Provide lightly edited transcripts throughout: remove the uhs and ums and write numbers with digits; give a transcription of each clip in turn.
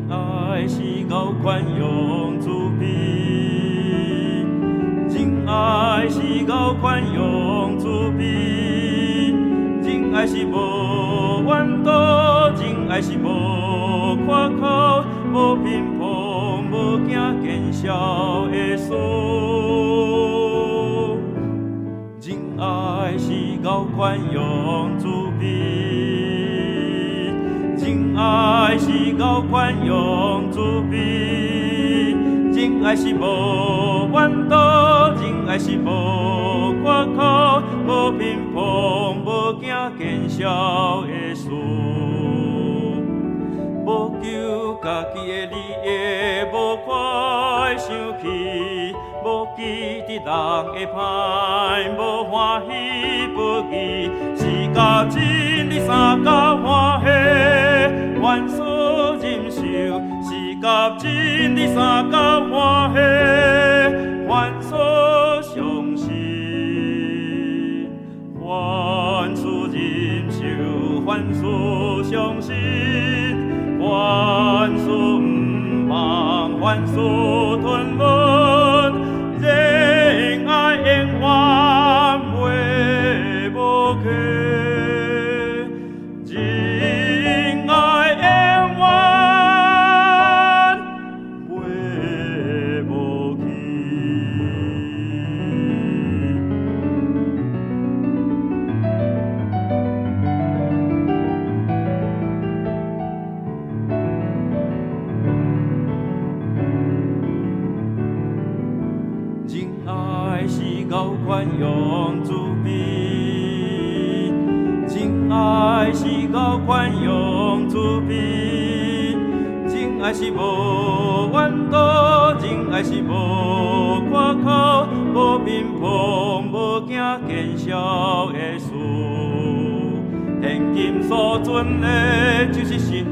爱是够宽容慈悲，真爱是够宽容慈悲，真爱是无怨妒，真爱是无夸口，无偏颇，无惊见笑的事。真爱是够宽容慈悲，真爱是够宽容慈悲，真爱是无怨妒，真爱是无夸口，无偏颇，无惊见笑的事。无求家己的利益，无快生气，无记得人的歹，无欢喜不义，是甲真你三甲欢喜，愿所忍受，是甲真你三甲欢喜，愿所相信，愿所忍受，愿所相信。愿所不忘，愿所吞忍，仁爱永远袂无缺，仁爱永远袂无缺。真爱是够宽容慈悲，真爱是够宽容慈悲，真爱是无怨妒，真爱是无夸口，无偏颇，无惊见笑的事。现今所存的，就是心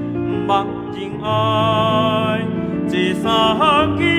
望真爱，这三件。